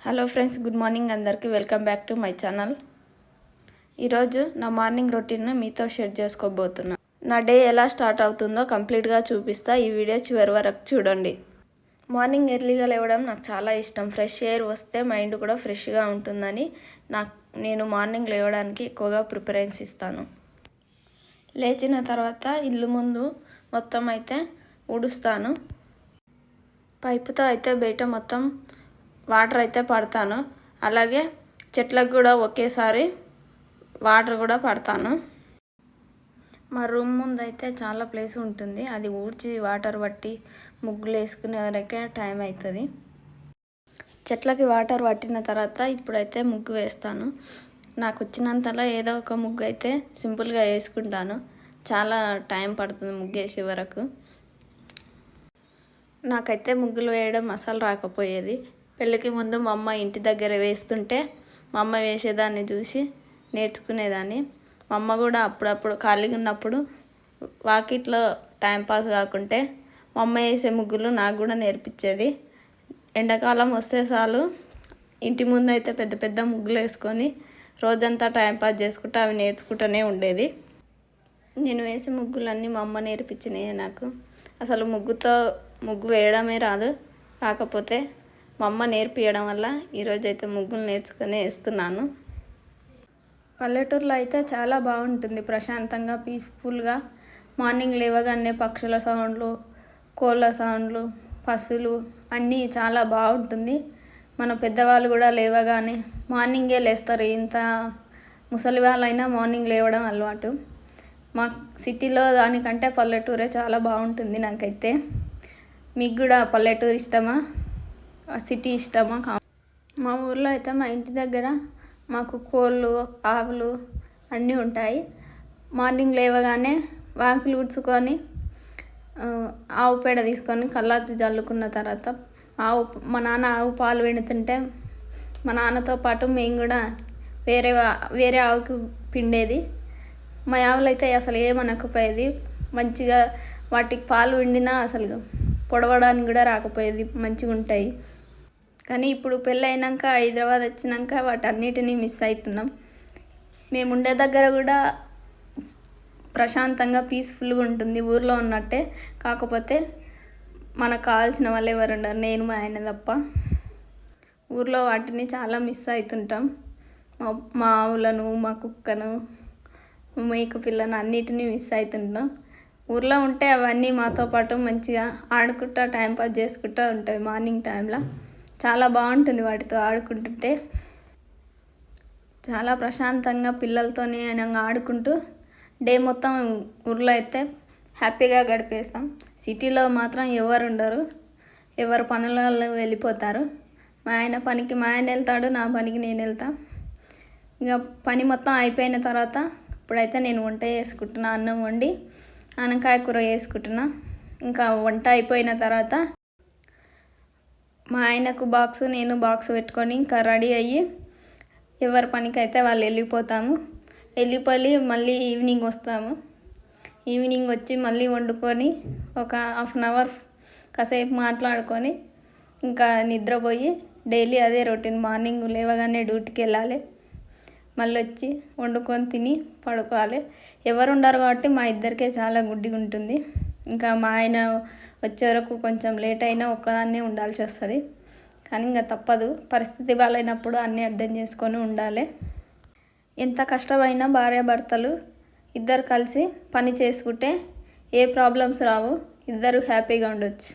Hello friends, good morning అందరికీ. Welcome back to my channel. ఈరోజు నా మార్నింగ్ రొటీన్ను మీతో షేర్ చేసుకోబోతున్నా. నా డే ఎలా స్టార్ట్ అవుతుందో కంప్లీట్గా చూపిస్తా. ఈ వీడియో చివరి వరకు చూడండి. మార్నింగ్ ఎర్లీగా లేవడం నాకు చాలా ఇష్టం. ఫ్రెష్ ఎయిర్ వస్తే మైండ్ కూడా ఫ్రెష్గా ఉంటుందని నేను మార్నింగ్ లేవడానికి ఎక్కువగా ప్రిఫరెన్స్ ఇస్తాను. లేచిన తర్వాత ఇల్లు ముందు మొత్తం అయితే ఊడుస్తాను. పైపుతో అయితే బయట మొత్తం వాటర్ అయితే పడతాను. అలాగే చెట్లకు కూడా ఒకేసారి వాటర్ కూడా పడతాను. మా రూమ్ ముందు అయితే చాలా ప్లేస్ ఉంటుంది. అది ఊడ్చి వాటర్ పట్టి ముగ్గులు వేసుకునే వరకే టైం అవుతుంది. చెట్లకి వాటర్ పట్టిన తర్వాత ఇప్పుడైతే ముగ్గు వేస్తాను. నాకు వచ్చినంతలో ఏదో ఒక ముగ్గు అయితే సింపుల్గా వేసుకుంటాను. చాలా టైం పడుతుంది ముగ్గు వేసే వరకు. నాకైతే ముగ్గులు వేయడం అసలు రాకపోయేది. పెళ్ళికి ముందు మా అమ్మ ఇంటి దగ్గర వేస్తుంటే మా అమ్మ వేసేదాన్ని చూసి నేర్చుకునేదాన్ని. మా అమ్మ కూడా అప్పుడప్పుడు ఖాళీగా ఉన్నప్పుడు వాకిట్లో టైంపాస్ కాకుంటే మా అమ్మ వేసే ముగ్గులు నాకు కూడా నేర్పించేది. ఎండాకాలం వస్తే చాలు ఇంటి ముందు అయితే పెద్ద పెద్ద ముగ్గులు వేసుకొని రోజంతా టైంపాస్ చేసుకుంటూ అవి నేర్చుకుంటూనే ఉండేది. నేను వేసే ముగ్గులన్నీ మా అమ్మ నేర్పించినాయి నాకు. అసలు ముగ్గు వేయడమే రాదు. కాకపోతే మా అమ్మ నేర్పించడం వల్ల ఈరోజైతే ముగ్గులు నేర్చుకొని వేస్తున్నాను. పల్లెటూరులో అయితే చాలా బాగుంటుంది, ప్రశాంతంగా పీస్ఫుల్గా. మార్నింగ్ లేవగానే పక్షుల సౌండ్లు, కోళ్ళ సౌండ్లు, పశువులు అన్నీ చాలా బాగుంటుంది. మన పెద్దవాళ్ళు కూడా లేవగానే మార్నింగే లేస్తారు. ఇంత ముసలి వాళ్ళైనా మార్నింగ్ లేవడం అలవాటు. మా సిటీలో దానికంటే పల్లెటూరే చాలా బాగుంటుంది నాకైతే. మీకు కూడా పల్లెటూరు ఇష్టమా, సిటీ ఇష్టమా? మా ఊర్లో అయితే మా ఇంటి దగ్గర మాకు కోళ్ళు, ఆవులు అన్నీ ఉంటాయి. మార్నింగ్ లేవగానే వాకిలి ఊడ్చుకొని ఆవు పేడ తీసుకొని కల్లాపి జల్లుకున్న తర్వాత మా నాన్న ఆవు పాలు పిండుతుంటే మా నాన్నతో పాటు మేము కూడా వేరే ఆవుకి పిండేది. మా ఆవులు అయితే అసలు ఏమనకపోయేది. మంచిగా వాటికి పాలు పిండినా అసలు పొడవడానికి కూడా రాకపోయేది, మంచిగా ఉంటాయి. కానీ ఇప్పుడు పెళ్ళైనాక హైదరాబాద్ వచ్చినాక వాటన్నిటినీ మిస్ అవుతున్నాం. మేము ఉండే దగ్గర కూడా ప్రశాంతంగా పీస్ఫుల్గా ఉంటుంది, ఊర్లో ఉన్నట్టే. కాకపోతే మనకు కావాల్సిన వాళ్ళు ఎవరు ఉండరు, నేను మా ఆయన తప్ప. ఊర్లో వాటిని చాలా మిస్ అవుతుంటాం. మా ఆవులను, మా కుక్కను, మేక పిల్లను అన్నిటినీ మిస్ అవుతుంటాం. ఊర్లో ఉంటే అవన్నీ మాతో పాటు మంచిగా ఆడుకుంటా టైంపాస్ చేసుకుంటూ ఉంటాయి. మార్నింగ్ టైంలో చాలా బాగుంటుంది వాటితో ఆడుకుంటుంటే. చాలా ప్రశాంతంగా పిల్లలతోనే ఆడుకుంటూ డే మొత్తం ఊర్లో అయితే హ్యాపీగా గడిపేస్తాం. సిటీలో మాత్రం ఎవరు ఉండరు, ఎవరు పనులలో వెళ్ళిపోతారు. మా ఆయన పనికి మా ఆయన వెళ్తాడు, నా పనికి నేను వెళ్తా. ఇక పని మొత్తం అయిపోయిన తర్వాత ఇప్పుడైతే నేను వంట చేసుకుంటున్నా. అన్నం వండి ఆనకాయ కూర వేసుకుంటున్నా. ఇంకా వంట అయిపోయిన తర్వాత మా ఆయనకు బాక్స్, నేను బాక్స్ పెట్టుకొని ఇంకా రెడీ అయ్యి ఎవరి పనికి అయితే వాళ్ళు వెళ్ళిపోయి మళ్ళీ ఈవినింగ్ వస్తాము. ఈవినింగ్ వచ్చి మళ్ళీ వండుకొని ఒక హాఫ్ అన్ అవర్ కాసేపు మాట్లాడుకొని ఇంకా నిద్రపోయి డైలీ అదే రొటీన్. మార్నింగ్ లేవగానే డ్యూటీకి వెళ్ళాలి, మళ్ళీ వచ్చి వండుకొని తిని పడుకోవాలి. ఎవరు ఉండరు కాబట్టి మా ఇద్దరికే చాలా గుడ్డిగా ఉంటుంది. ఇంకా మా ఆయన వచ్చే వరకు కొంచెం లేట్ అయినా ఒక్కదాన్నే ఉండాల్సి వస్తుంది. కానీ ఇంకా తప్పదు, పరిస్థితి బాగాలేనప్పుడు అన్నీ అర్థం చేసుకొని ఉండాలి. ఎంత కష్టమైనా భార్యాభర్తలు ఇద్దరు కలిసి పని చేసుకుంటే ఏ ప్రాబ్లమ్స్ రావు, ఇద్దరు హ్యాపీగా ఉండొచ్చు.